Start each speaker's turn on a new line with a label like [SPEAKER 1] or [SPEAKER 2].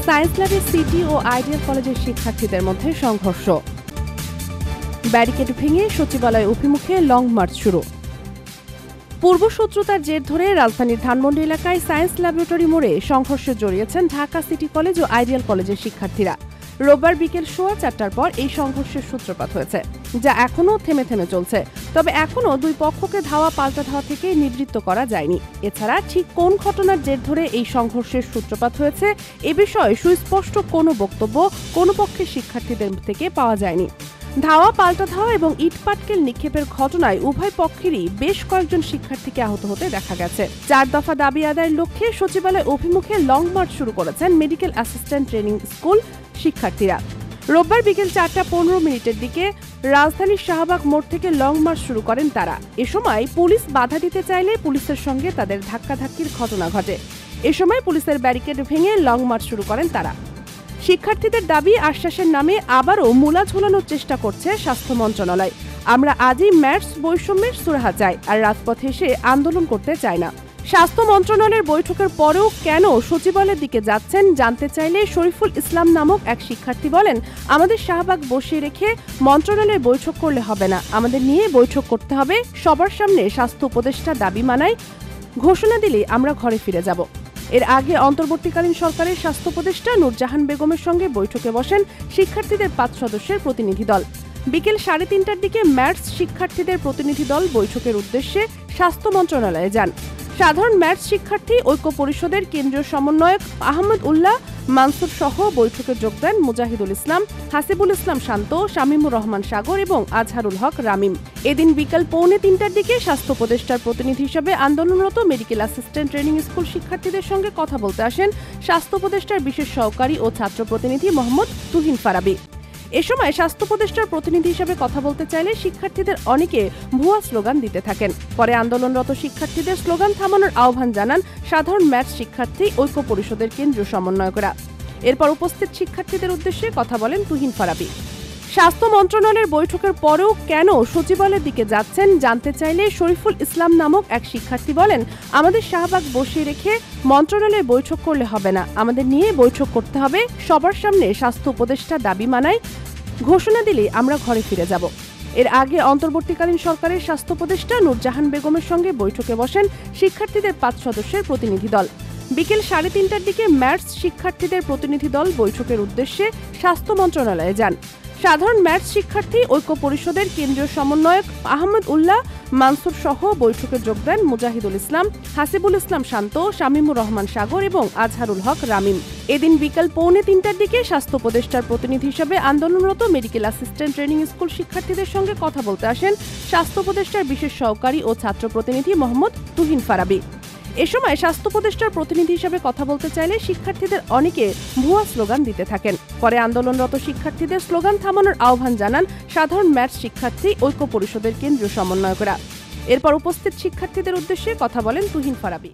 [SPEAKER 1] Science ল্যাবের city ও ideal কলেজের শিক্ষার্থীদের মধ্যে সংঘর্ষ। ব্যারিকেড ভেঙে সচিবালয় অভিমুখে লং মার্চ শুরু। পূর্বশত্রুতার জের ধরে রাজধানীর ধানমন্ডি এলাকায় সায়েন্স ল্যাবরেটরি মোড়ে সংঘর্ষে জড়িয়েছেন ঢাকা সিটি কলেজ ও আইডিয়াল কলেজের শিক্ষার্থীরা। রোববার বিকেল 4:15টার পর এই সংঘর্ষের সূত্রপাত হয়েছে, যা এখনও থেমে চলছে। তবে এখনও দুই পক্ষকে ধাওয়া পাল্টা ধাওয়া থেকে নিবৃত্ত করা যায়নি। এছাড়া ঠিক কোন ঘটনার জের ধরে এই সংঘর্ষের সূত্রপাত হয়েছে এ বিষয়ে সুস্পষ্ট কোনো বক্তব্য কোনো পক্ষের শিক্ষার্থীদের থেকে পাওয়া যায়নি। ধাওয়া পাল্টা ধাওয়া এবং ইটপাটকেল নিক্ষেপের ঘটনায় উভয় পক্ষেরই বেশ কয়েকজন শিক্ষার্থীকে আহত হতে দেখা গেছে। 4 দফা দাবি আদায়ের লক্ষ্যে সচিবালয় অভিমুখে লং মার্চ শুরু করেছেন মেডিকেল অ্যাসিস্ট্যান্ট ট্রেনিং স্কুল শিক্ষার্থীরা। রোববার বিকেল 4:15 দিকে রাজধানীর শাহবাগ মোড় থেকে লং মার্চ শুরু করেন তারা। এ সময় পুলিশ বাধা দিতে চাইলে পুলিশের সঙ্গে তাদের ধাক্কাধাক্কির ঘটনা ঘটে। এ সময় পুলিশের ব্যারিকেড ভেঙে লং মার্চ শুরু করেন তারা। শিক্ষার্থীদের দাবি, আশ্বাসের নামে আবারও মূলা ঝোলানোর চেষ্টা করছে স্বাস্থ্য মন্ত্রণালয়। আমরা আজই ম্যাটস বৈষম্যের সুরাহা চাই, আর রাজপথে এসে আন্দোলন করতে চাই না। স্বাস্থ্য মন্ত্রণালয়ের বৈঠকের পরেও কেন সচিবালয়ের দিকে যাচ্ছেন জানতে চাইলে শরীফুল ইসলাম নামক এক শিক্ষার্থী বলেন, আমাদের শাহবাগ বসিয়ে রেখে মন্ত্রণালয়ের বৈঠক করলে হবে না, আমাদের নিয়ে বৈঠক করতে হবে। সবার সামনে স্বাস্থ্য উপদেষ্টা দাবি মানায় ঘোষণা দিলে আমরা ঘরে ফিরে যাব। এর আগে অন্তর্বর্তীকালীন সরকারের স্বাস্থ্য উপদেষ্টা নূরজাহান বেগমের সঙ্গে বৈঠকে বসেন শিক্ষার্থীদের 5 সদস্যের প্রতিনিধি দল। বিকেল 3:30টার দিকে ম্যাটস শিক্ষার্থীদের প্রতিনিধি দল বৈঠকের উদ্দেশ্যে স্বাস্থ্য মন্ত্রণালয়ে যান। সাধারণ ম্যাটস শিক্ষার্থী ঐক্য পরিষদের কেন্দ্রীয় সমন্বয়ক আহমদ উল্লাহ মানসুর সহ বৈঠকে যোগ দেন মুজাহিদুল ইসলাম, হাসিবুল ইসলাম শান্ত, শামীমুর রহমান সাগর এবং আজহারুল হক রামিম। এদিন বিকাল 2:45টার দিকে স্বাস্থ্য উপদেষ্টার প্রতিনিধি হিসেবে আন্দোলনরত মেডিকেল অ্যাসিস্ট্যান্ট ট্রেনিং স্কুল শিক্ষার্থীদের সঙ্গে কথা বলতে আসেন স্বাস্থ্য উপদেষ্টার বিশেষ সহকারী ও ছাত্র প্রতিনিধি মোহাম্মদ তুহিন ফারাবি। এ সময় স্বাস্থ্য উপদেষ্টার প্রতিনিধি হিসেবে কথা বলতে চাইলে শিক্ষার্থীদের অনেকে ভুয়া স্লোগান দিতে থাকেন। পরে আন্দোলনরত শিক্ষার্থীদের স্লোগান থামানোর আহ্বান জানান সাধারণ ম্যাথস শিক্ষার্থী ঐক্য পরিষদের কেন্দ্রীয় সমন্বয়করা। এরপর উপস্থিত শিক্ষার্থীদের উদ্দেশ্যে কথা বলেন তুহিন ফারাবি। স্বাস্থ্য মন্ত্রণালয়ের বৈঠকের পরেও কেন সচিবালয়ের দিকে যাচ্ছেন জানতে চাইলে শরীফুল ইসলাম নামক এক শিক্ষার্থী বলেন, আমাদের শাহবাগ বসিয়ে রেখে মন্ত্রণালয়ে বৈঠক করলে হবে না, আমাদের নিয়ে বৈঠক করতে হবে। সবার সামনে স্বাস্থ্য উপদেষ্টা দাবি মানায় ঘোষণা দিলে আমরা ঘরে ফিরে যাব। এর আগে অন্তর্বর্তীকালীন সরকারের স্বাস্থ্য উপদেষ্টা নূরজাহান বেগমের সঙ্গে বৈঠকে বসেন শিক্ষার্থীদের 5 সদস্যের প্রতিনিধি দল। বিকেল 3:30টার দিকে ম্যাটস শিক্ষার্থীদের প্রতিনিধি দল বৈঠকের উদ্দেশ্যে স্বাস্থ্য মন্ত্রণালয়ে যান। সাধারণ ম্যাটস শিক্ষার্থী ঐক্য পরিষদের কেন্দ্রীয় সমন্বয়ক আহমদ উল্লাহ মানসুর সহ বৈঠকে যোগ দেন মুজাহিদুল ইসলাম, হাসিবুল ইসলাম শান্ত, শামীমুর রহমান সাগর এবং আজহারুল হক রামিম। এদিন বিকাল 2:45টার দিকে স্বাস্থ্য উপদেষ্টার প্রতিনিধি হিসেবে আন্দোলনরত মেডিকেল অ্যাসিস্ট্যান্ট ট্রেনিং স্কুল শিক্ষার্থীদের সঙ্গে কথা বলতে আসেন স্বাস্থ্য উপদেষ্টার বিশেষ সহকারী ও ছাত্র প্রতিনিধি মোহাম্মদ তুহিন ফারাবি। এ সময় স্বাস্থ্য উপদেষ্টার প্রতিনিধি হিসেবে কথা বলতে চাইলে শিক্ষার্থীদের অনেকে ভুয়া স্লোগান দিতে থাকেন। পরে আন্দোলনরত শিক্ষার্থীদের স্লোগান থামানোর আহ্বান জানান সাধারণ ম্যাথস শিক্ষার্থী ঐক্য পরিষদের কেন্দ্রীয় সমন্বয়করা। এরপর উপস্থিত শিক্ষার্থীদের উদ্দেশ্যে কথা বলেন তুহিন ফারাবি।